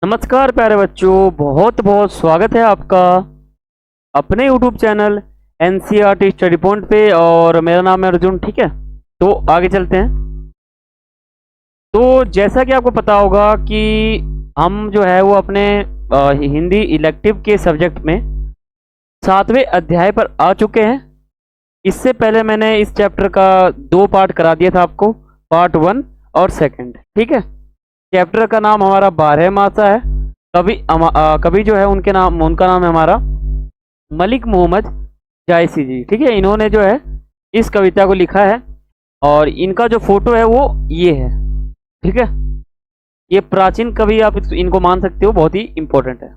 नमस्कार प्यारे बच्चों, बहुत बहुत स्वागत है आपका अपने YouTube channel NCERT study point पे। और मेरा नाम है अर्जुन। ठीक है, तो आगे चलते हैं। तो जैसा कि आपको पता होगा कि हम जो है वो अपने हिंदी इलेक्टिव के सब्जेक्ट में 7वें अध्याय पर आ चुके हैं। इससे पहले मैंने इस चैप्टर का 2 पार्ट करा दिया था आपको, पार्ट 1 और सेकंड। ठीक है, चैप्टर का नाम हमारा 12मासा है। कवि जो है उनका नाम है हमारा मलिक मोहम्मद जायसी जी। ठीक है, इन्होंने जो है इस कविता को लिखा है और इनका जो फोटो है वो ये है। ठीक है, ये प्राचीन कवि आप इनको मान सकते हो, बहुत ही इंपॉर्टेंट है।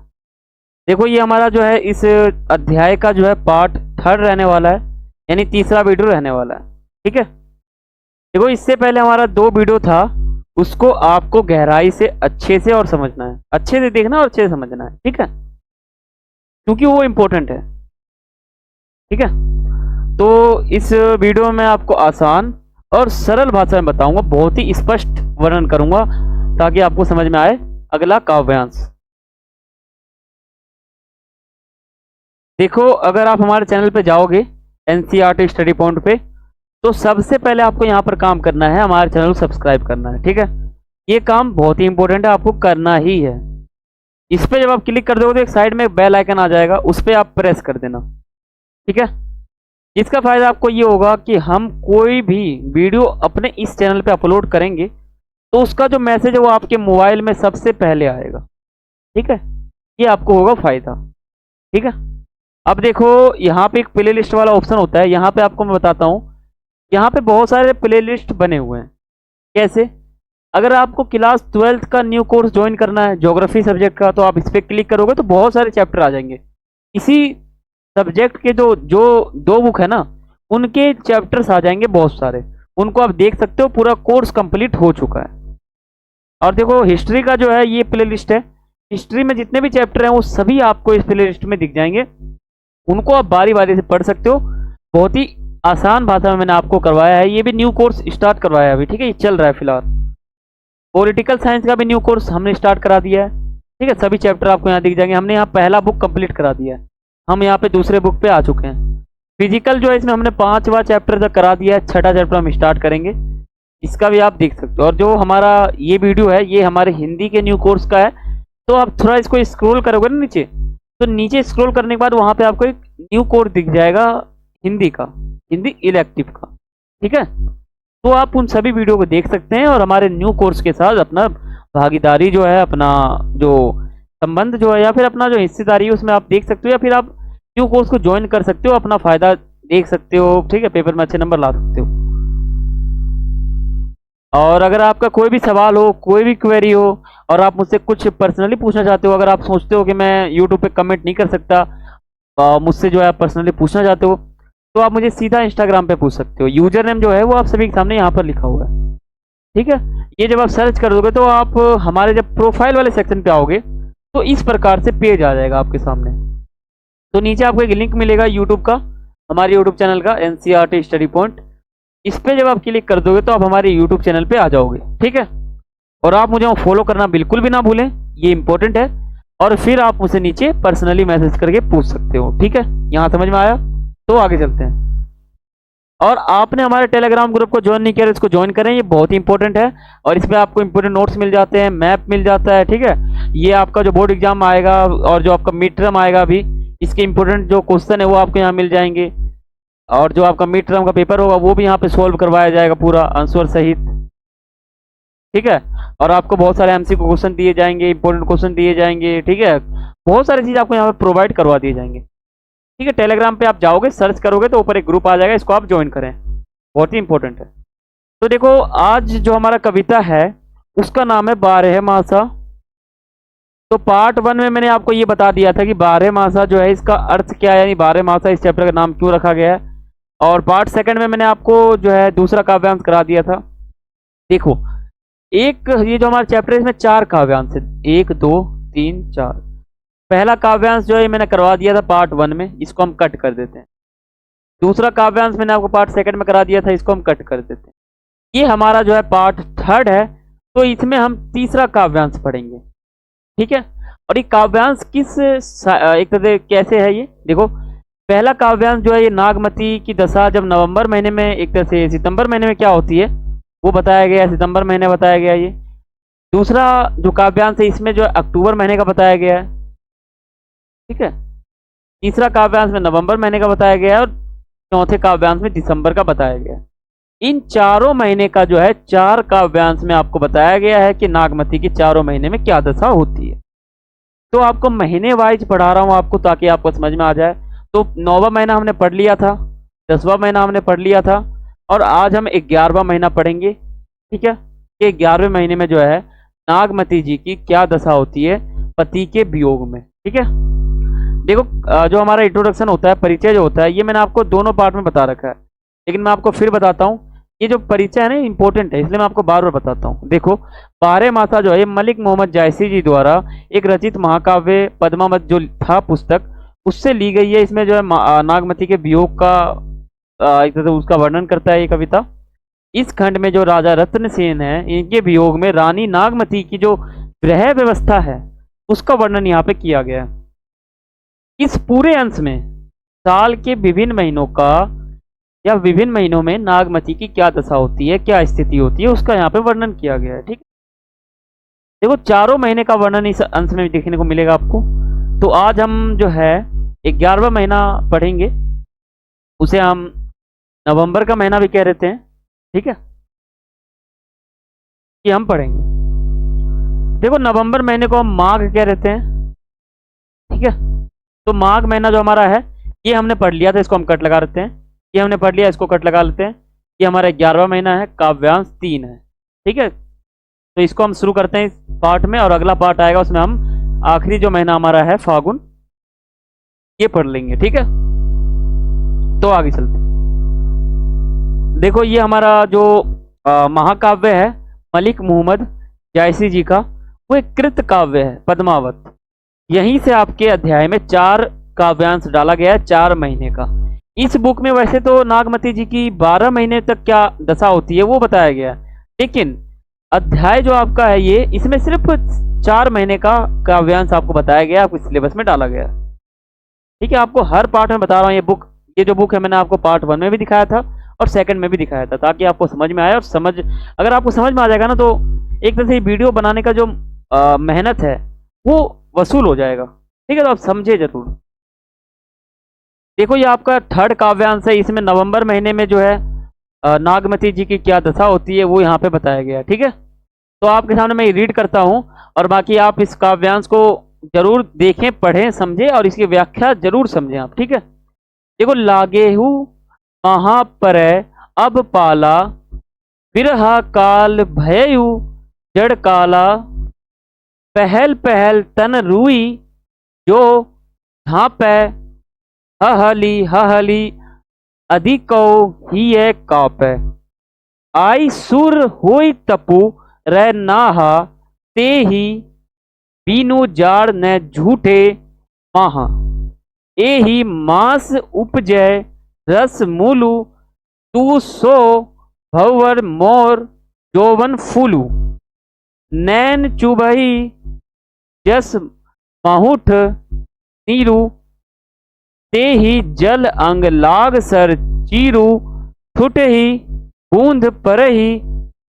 देखो, ये हमारा जो है इस अध्याय का जो है पार्ट 3 रहने वाला है, यानी तीसरा वीडियो रहने वाला है। ठीक है, देखो इससे पहले हमारा 2 वीडियो था, उसको आपको गहराई से अच्छे से और समझना है, अच्छे से देखना और अच्छे से समझना है। ठीक है, क्योंकि वो इम्पोर्टेंट है। ठीक है, तो इस वीडियो में आपको आसान और सरल भाषा में बताऊंगा, बहुत ही स्पष्ट वर्णन करूंगा ताकि आपको समझ में आए। अगला काव्यांश देखो, अगर आप हमारे चैनल पे जाओगे NCERT स्टडी पॉइंट पे, तो सबसे पहले आपको यहाँ पर काम करना है, हमारे चैनल को सब्सक्राइब करना है। ठीक है, ये काम बहुत ही इंपॉर्टेंट है, आपको करना ही है। इस पे जब आप क्लिक कर दोगे तो एक साइड में बेल आइकन आ जाएगा, उस पर आप प्रेस कर देना। ठीक है, इसका फायदा आपको ये होगा कि हम कोई भी वीडियो अपने इस चैनल पे अपलोड करेंगे तो उसका जो मैसेज है वो आपके मोबाइल में सबसे पहले आएगा। ठीक है, ये आपको होगा फायदा। ठीक है, अब देखो यहाँ पे एक प्ले लिस्ट वाला ऑप्शन होता है, यहाँ पे आपको मैं बताता हूँ। यहाँ पे बहुत सारे प्ले लिस्ट बने हुए हैं। कैसे? अगर आपको क्लास 12th का न्यू कोर्स ज्वाइन करना है ज्योग्राफी सब्जेक्ट का, तो आप इस पर क्लिक करोगे तो बहुत सारे चैप्टर आ जाएंगे। इसी सब्जेक्ट के जो जो 2 बुक है ना, उनके चैप्टर्स आ जाएंगे बहुत सारे, उनको आप देख सकते हो। पूरा कोर्स कंप्लीट हो चुका है। और देखो हिस्ट्री का जो है ये प्ले लिस्ट है, हिस्ट्री में जितने भी चैप्टर हैं वो सभी आपको इस प्ले लिस्ट में दिख जाएंगे, उनको आप बारी बारी से पढ़ सकते हो। बहुत ही आसान भाषा में मैंने आपको करवाया है। ये भी न्यू कोर्स स्टार्ट करवाया है अभी। ठीक है, ये चल रहा है फिलहाल। पॉलिटिकल साइंस का भी न्यू कोर्स हमने स्टार्ट करा दिया है। ठीक है, सभी चैप्टर आपको यहाँ दिख जाएंगे। हमने यहाँ पहला बुक कंप्लीट करा दिया है, हम यहाँ पे दूसरे बुक पे आ चुके हैं। फिजिकल जो है इसमें हमने 5वां चैप्टर तक करा दिया है, 6ठा चैप्टर हम स्टार्ट करेंगे, इसका भी आप देख सकते हो। और जो हमारा ये वीडियो है ये हमारे हिंदी के न्यू कोर्स का है। तो आप थोड़ा इसको स्क्रॉल करोगे ना नीचे, तो नीचे स्क्रॉल करने के बाद वहां पे आपको एक न्यू कोर्स दिख जाएगा हिंदी का, हिंदी इलेक्टिव का। ठीक है, तो आप उन सभी वीडियो को देख सकते हैं और हमारे न्यू कोर्स के साथ अपना भागीदारी जो है, अपना जो संबंध जो है, या फिर अपना जो हिस्सेदारी है उसमें आप देख सकते हो, या फिर आप न्यू कोर्स को ज्वाइन कर सकते हो, अपना फायदा देख सकते हो। ठीक है, पेपर में अच्छे नंबर ला सकते हो। और अगर आपका कोई भी सवाल हो, कोई भी क्वेरी हो, और आप मुझसे कुछ पर्सनली पूछना चाहते हो, अगर आप सोचते हो कि मैं यूट्यूब पे कमेंट नहीं कर सकता, मुझसे जो है पर्सनली पूछना चाहते हो, तो आप मुझे सीधा इंस्टाग्राम पे पूछ सकते हो। यूजर नेम जो है वो आप सभी के सामने यहाँ पर लिखा हुआ है। ठीक है, ये जब आप सर्च कर दोगे तो आप हमारे जब प्रोफाइल वाले सेक्शन पे आओगे तो इस प्रकार से पेज आ जाएगा आपके सामने। तो नीचे आपको एक लिंक मिलेगा यूट्यूब का, हमारे यूट्यूब चैनल का NCERT स्टडी पॉइंट। इस पे जब आप क्लिक कर दोगे तो आप हमारे यूट्यूब चैनल पे आ जाओगे। ठीक है, और आप मुझे फॉलो करना बिल्कुल भी ना भूलें, ये इंपॉर्टेंट है। और फिर आप मुझसे नीचे पर्सनली मैसेज करके पूछ सकते हो। ठीक है, यहाँ समझ में आया? तो आगे चलते हैं। और आपने हमारे टेलीग्राम ग्रुप को ज्वाइन नहीं किया, इसको ज्वाइन करें, ये बहुत ही इंपॉर्टेंट है। और इसमें आपको इंपॉर्टेंट नोट्स मिल जाते हैं, मैप मिल जाता है। ठीक है, ये आपका जो बोर्ड एग्जाम आएगा और जो आपका मिड टर्म आएगा अभी, इसके इंपॉर्टेंट जो क्वेश्चन है वो आपको यहाँ मिल जाएंगे। और जो आपका मिड टर्म का पेपर होगा वो भी यहाँ पे सोल्व करवाया जाएगा पूरा आंसर सहित। ठीक है, और आपको बहुत सारे MCQ क्वेश्चन दिए जाएंगे, इंपॉर्टेंट क्वेश्चन दिए जाएंगे। ठीक है, बहुत सारी चीज़ आपको यहाँ पे प्रोवाइड करवा दिए जाएंगे। ठीक है, टेलीग्राम पे आप जाओगे, सर्च करोगे तो ऊपर एक ग्रुप आ जाएगा, इसको आप ज्वाइन करें, बहुत ही इंपॉर्टेंट है। तो देखो आज जो हमारा कविता है उसका नाम है 12मासा। तो पार्ट 1 में मैंने आपको ये बता दिया था कि 12मासा जो है इसका अर्थ क्या है, यानी 12मासा इस चैप्टर का नाम क्यों रखा गया है। और पार्ट 2 में मैंने आपको जो है दूसरा काव्यांश करा दिया था। देखो, एक ये जो हमारा चैप्टर है इसमें 4 काव्यांश है, 1 2 3 4। पहला काव्यांश जो है मैंने करवा दिया था पार्ट 1 में, इसको हम कट कर देते हैं। दूसरा काव्यांश मैंने आपको पार्ट 2 में करा दिया था, इसको हम कट कर देते हैं। ये हमारा जो है पार्ट 3 है, तो इसमें हम तीसरा काव्यांश पढ़ेंगे। ठीक है। और ये काव्यांश एक तरह से कैसे है, ये देखो, पहला काव्यांश जो है ये नागमती की दशा जब नवंबर महीने में, एक तरह से सितंबर महीने में क्या होती है वो बताया गया है, सितंबर महीने बताया गया है ये। दूसरा जो काव्यांश है इसमें जो है अक्टूबर महीने का बताया गया है, ठीक है। तीसरा काव्यांश में नवंबर महीने का बताया गया है और चौथे काव्यांश में दिसंबर का बताया गया है। इन चारों महीने का जो है 4 काव्यांश में आपको बताया गया है कि नागमती की चारों महीने में क्या दशा होती है। तो आपको महीने वाइज पढ़ा रहा हूं आपको ताकि आपको समझ में आ जाए। तो 9वां महीना हमने पढ़ लिया था, 10वां महीना हमने पढ़ लिया था और आज हम 11वां महीना पढ़ेंगे, ठीक है। ये 11वें महीने में जो है नागमती जी की क्या दशा होती है पति के वियोग में, ठीक है। देखो जो हमारा इंट्रोडक्शन होता है, परिचय जो होता है, ये मैंने आपको दोनों पार्ट में बता रखा है, लेकिन मैं आपको फिर बताता हूँ। ये जो परिचय है ना इंपॉर्टेंट है, इसलिए मैं आपको बार बार बताता हूँ। देखो बारहमासा जो है मलिक मोहम्मद जायसी जी द्वारा एक रचित महाकाव्य पद्मावत जो था पुस्तक, उससे ली गई है। इसमें जो है नागमती के वियोग का एक तरह से उसका वर्णन करता है ये कविता। इस खंड में जो राजा रत्न सेन है, इनके वियोग में रानी नागमती की जो गृह व्यवस्था है उसका वर्णन यहाँ पे किया गया है। इस पूरे अंश में साल के विभिन्न महीनों का या विभिन्न महीनों में नागमती की क्या दशा होती है, क्या स्थिति होती है, उसका यहाँ पे वर्णन किया गया है, ठीक है। देखो चारों महीने का वर्णन इस अंश में देखने को मिलेगा आपको। तो आज हम जो है 11वां महीना पढ़ेंगे, उसे हम नवंबर का महीना भी कह देते हैं, ठीक है। ये हम पढ़ेंगे। देखो नवंबर महीने को हम माघ कह देते हैं, ठीक है। तो माघ महीना जो हमारा है ये हमने पढ़ लिया था, इसको हम कट लगा लेते हैं। ये हमने पढ़ लिया, इसको कट लगा लेते हैं। ये हमारा 11वां महीना है, काव्यांश 3 है, ठीक है। तो इसको हम शुरू करते हैं इस पार्ट में और अगला पार्ट आएगा उसमें हम आखिरी जो महीना हमारा है फागुन, ये पढ़ लेंगे, ठीक है। तो आगे चलते हैं। देखो ये हमारा जो महाकाव्य है मलिक मोहम्मद जायसी जी का, वो एक कृत काव्य है पद्मावत। यहीं से आपके अध्याय में 4 काव्यांश डाला गया है 4 महीने का। इस बुक में वैसे तो नागमती जी की 12 महीने तक क्या दशा होती है वो बताया गया है, लेकिन अध्याय जो आपका है ये, इसमें सिर्फ 4 महीने का काव्यांश आपको बताया गया, आपको सिलेबस में डाला गया, ठीक है। आपको हर पार्ट में बता रहा हूँ ये जो बुक है मैंने आपको पार्ट 1 में भी दिखाया था और सेकंड में भी दिखाया था, ताकि आपको समझ में आए। और अगर आपको समझ में आ जाएगा ना तो एक तरह से वीडियो बनाने का जो मेहनत है वो वसूल हो जाएगा, ठीक है। तो आप समझे जरूर। देखो ये आपका 3rd काव्यांश है, इसमें नवंबर महीने में जो है नागमती जी की क्या दशा होती है वो यहाँ पे बताया गया है, ठीक है। तो आपके सामने मैं रीड करता हूँ और बाकी आप इस काव्यांश को जरूर देखें, पढ़ें, समझें और इसकी व्याख्या जरूर समझें आप, ठीक है। देखो लागेहु महापरय अब पाला, बिरहा काल भययु जड़ काला, पहल पहल तन रुई जो झांपै, हहली हहली अधिको ही कापै, आई सुर होई तपु रह नाहा, ते ही बीनु जाड़ न झूठे माहा, एही मास उपजय रस मूलु, तू सो भवर मोर जोवन फूलू, नैन चुबही जस माहुठ नीरू, ते ही जल अंग लाग सर चीरू, छुट ही बूंद परही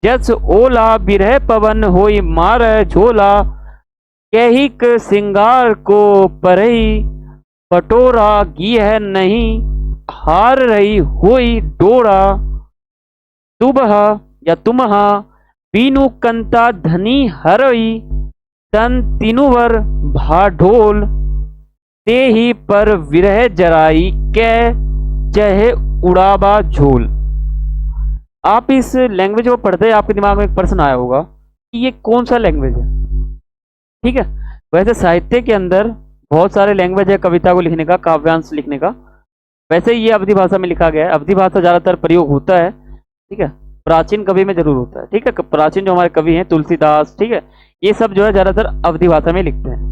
जस ओला, बिरह पवन होई मार झोला, कैहिक सिंगार को परही पटोरा, गिह नहीं हार रही होई डोरा, तुबह या तुम्हा बीनु कंता धनी हरई, तन तिनुवर भाढोल, ते ही पर विरह जराई कै चहे उड़ाबा झोल। आप इस लैंग्वेज को पढ़ते आपके दिमाग में एक प्रश्न आया होगा कि ये कौन सा लैंग्वेज है, ठीक है। वैसे साहित्य के अंदर बहुत सारे लैंग्वेज है कविता को लिखने का, काव्यांश लिखने का। वैसे ये अवधि भाषा में लिखा गया है, अवधि भाषा ज्यादातर प्रयोग होता है, ठीक है। प्राचीन कवि में जरूर होता है, ठीक है। प्राचीन जो हमारे कवि हैं तुलसीदास, ठीक है, ये सब जो है ज्यादातर अवधि भाषा में लिखते हैं।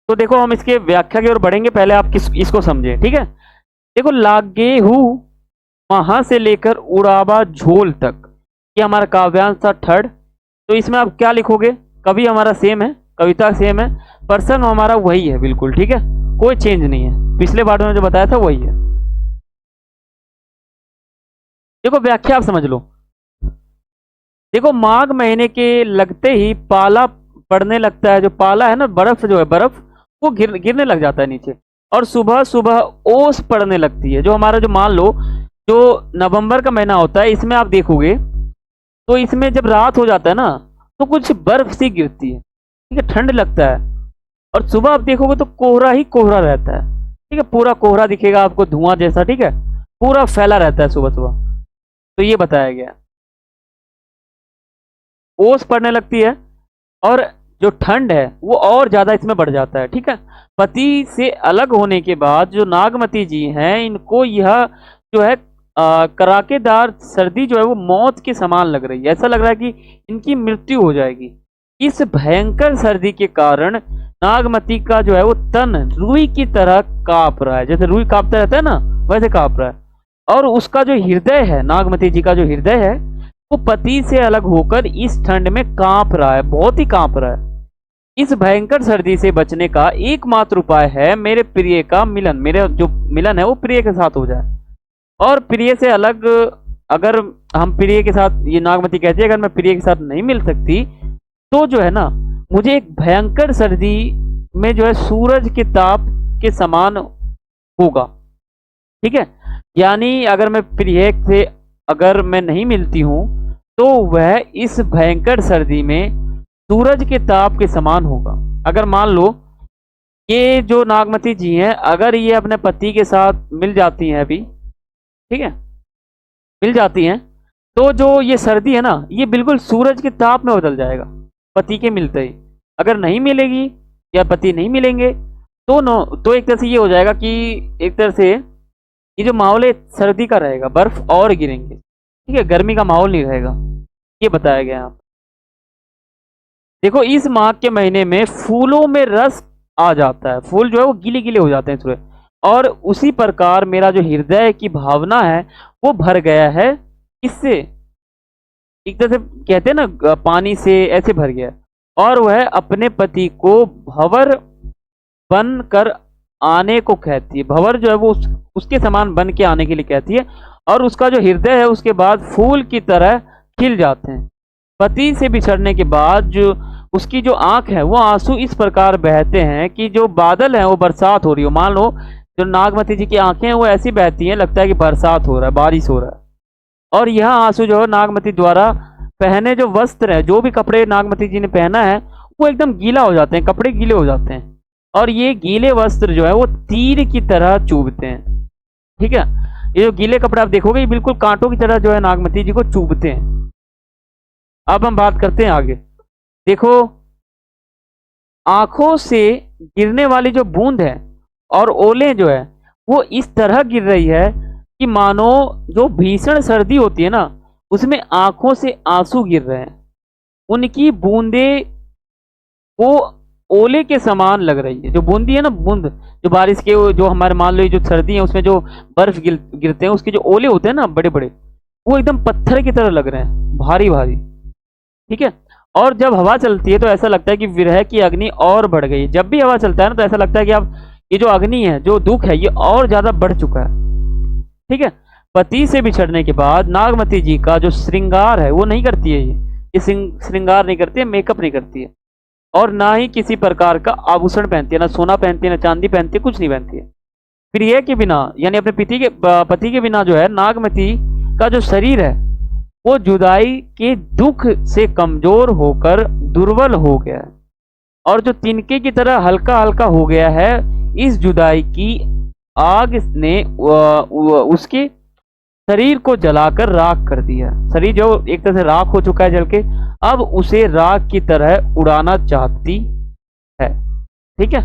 तो देखो हम इसके व्याख्या की ओर बढ़ेंगे, पहले आप इसको समझें, ठीक है। देखो लागेहू वहां से लेकर उड़ाबा झोल तक, ये हमारा काव्यांश था थर्ड। तो इसमें आप क्या लिखोगे, कवि हमारा सेम है, कविता सेम है, पर्सन हमारा वही है बिल्कुल, ठीक है, कोई चेंज नहीं है, पिछले पार्ट में जो बताया था वही है। देखो व्याख्या आप समझ लो। देखो माघ महीने के लगते ही पाला पड़ने लगता है, जो पाला है ना, बर्फ जो है, बर्फ वो गिरने लग जाता है नीचे, और सुबह सुबह ओस पड़ने लगती है। जो हमारा जो मान लो जो नवंबर का महीना होता है, इसमें आप देखोगे तो इसमें जब रात हो जाता है ना, तो कुछ बर्फ सी गिरती है, ठीक है, ठंड लगता है, और सुबह आप देखोगे तो कोहरा ही कोहरा रहता है, ठीक है, पूरा कोहरा दिखेगा आपको, धुआं जैसा, ठीक है, पूरा फैला रहता है सुबह सुबह। तो ये बताया गया, ओस पड़ने लगती है, और जो ठंड है वो और ज्यादा इसमें बढ़ जाता है, ठीक है। पति से अलग होने के बाद जो नागमती जी हैं, इनको यह जो है कड़ाकेदार सर्दी जो है वो मौत के समान लग रही है, ऐसा लग रहा है कि इनकी मृत्यु हो जाएगी। इस भयंकर सर्दी के कारण नागमती का जो है वो तन रुई की तरह कांप रहा है, जैसे रुई कांपता रहता है ना, वैसे कांप रहा है। और उसका जो हृदय है, नागमती जी का जो हृदय है, वो पति से अलग होकर इस ठंड में कांप रहा है, बहुत ही कांप रहा है। इस भयंकर सर्दी से बचने का एकमात्र उपाय है मेरे प्रिय का मिलन, मेरे जो मिलन है वो प्रिय के साथ हो जाए। और प्रिय से अलग, अगर हम प्रिय के साथ, ये नागमती कहती है, अगर मैं प्रिय के साथ नहीं मिल सकती तो जो है ना, मुझे एक भयंकर सर्दी में जो है सूरज के ताप के समान होगा, ठीक है। यानी अगर मैं प्रिय से अगर मैं नहीं मिलती हूं, तो वह इस भयंकर सर्दी में सूरज के ताप के समान होगा। अगर मान लो ये जो नागमती जी हैं, अगर ये अपने पति के साथ मिल जाती हैं अभी, ठीक है, मिल जाती हैं, तो जो ये सर्दी है ना, ये बिल्कुल सूरज के ताप में बदल जाएगा पति के मिलते ही। अगर नहीं मिलेगी या पति नहीं मिलेंगे तो तो एक तरह से ये हो जाएगा कि एक तरह से ये जो माहौल है सर्दी का रहेगा, बर्फ और गिरेंगे, ठीक है, गर्मी का माहौल नहीं रहेगा, ये बताया गया यहाँ। देखो इस माह के महीने में फूलों में रस आ जाता है, फूल जो है वो गीले गीले हो जाते हैं सूरज, और उसी प्रकार मेरा जो हृदय की भावना है वो भर गया है, इससे एक तरह से कहते हैं ना पानी से, ऐसे भर गया है। और वह अपने पति को भंवर बन कर आने को कहती है, भंवर जो है वो उसके समान बन के आने के लिए कहती है, और उसका जो हृदय है उसके बाद फूल की तरह खिल जाते हैं। पति से बिछड़ने के बाद जो उसकी जो आंख है वो आंसू इस प्रकार बहते हैं कि जो बादल है वो बरसात हो रही हो। मान लो जो नागमती जी की आंखें हैं वो ऐसी बहती हैं, लगता है कि बरसात हो रहा है, बारिश हो रहा है। और यह आंसू जो है नागमती द्वारा पहने जो वस्त्र है, जो भी कपड़े नागमती जी ने पहना है, वो एकदम गीला हो जाते हैं, कपड़े गीले हो जाते हैं, और ये गीले वस्त्र जो है वो तीर की तरह चुभते हैं, ठीक है। ये जो गीले कपड़े आप देखोगे ये बिल्कुल कांटों की तरह जो है नागमती जी को चुभते हैं। अब हम बात करते हैं आगे। देखो आंखों से गिरने वाली जो बूंद है और ओले जो है वो इस तरह गिर रही है कि मानो जो भीषण सर्दी होती है ना, उसमें आंखों से आंसू गिर रहे हैं। उनकी बूंदे वो ओले के समान लग रही है। जो बूंदी है ना, बूंद जो बारिश के, जो हमारे मान लो जो सर्दी है उसमें जो बर्फ गिरते हैं, उसके जो ओले होते हैं ना बड़े बड़े, वो एकदम पत्थर की तरह लग रहे हैं, भारी भारी, ठीक है। और जब हवा चलती है तो ऐसा लगता है कि विरह की अग्नि और बढ़ गई। जब भी हवा चलता है ना तो ऐसा लगता है कि अब ये जो अग्नि है, जो दुख है, ये और ज्यादा बढ़ चुका है, ठीक है। पति से बिछड़ने के बाद नागमती जी का जो श्रृंगार है वो नहीं करती है, ये श्रृंगार नहीं करती है, मेकअप नहीं करती है, और ना ही किसी प्रकार का आभूषण पहनती है, ना सोना पहनती है, ना चांदी पहनती है, कुछ नहीं पहनती है। प्रिय के बिना यानी अपने पति के बिना जो है नागमती का जो शरीर है वो जुदाई के दुख से कमजोर होकर दुर्बल हो गया है, और जो तिनके की तरह हल्का हल्का हो गया है। इस जुदाई की आग ने उसके शरीर को जलाकर राख कर दिया। शरीर जो एक तरह से राख हो चुका है जल के, अब उसे राख की तरह उड़ाना चाहती है, ठीक है।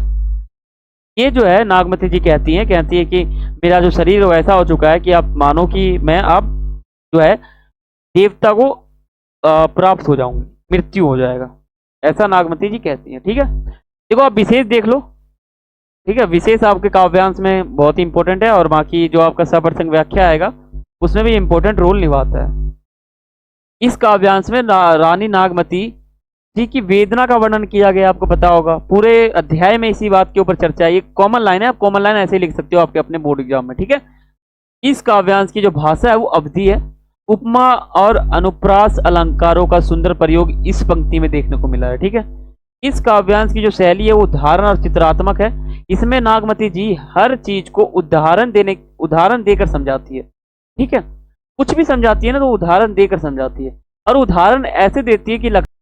ये जो है नागमती जी कहती है कि मेरा जो शरीर वैसा हो चुका है कि आप मानो कि मैं अब जो है देवता को प्राप्त हो जाऊंगी, मृत्यु हो जाएगा, ऐसा नागमती जी कहती हैं, ठीक है। देखो आप विशेष देख लो, ठीक है, विशेष आपके काव्यांश में बहुत ही इंपॉर्टेंट है, और बाकी जो आपका सप्रसंग व्याख्या आएगा उसमें भी इंपॉर्टेंट रोल निभाता है। इस काव्यांश में रानी नागमती जी की वेदना का वर्णन किया गया, आपको पता होगा। पूरे अध्याय में इसी बात के ऊपर चर्चा है। ये कॉमन लाइन है, आप कॉमन लाइन ऐसे ही लिख सकते हो आपके अपने बोर्ड एग्जाम में, ठीक है। इस काव्यांश की जो भाषा है वो अवधि है। उपमा और अनुप्रास अलंकारों का सुंदर प्रयोग इस पंक्ति में देखने को मिला है, ठीक है। इस काव्यांश की जो शैली है वो उदाहरण और चित्रात्मक है। इसमें नागमती जी हर चीज को उदाहरण देकर समझाती है, ठीक है। कुछ भी समझाती है ना तो उदाहरण देकर समझाती है, और उदाहरण ऐसे देती है कि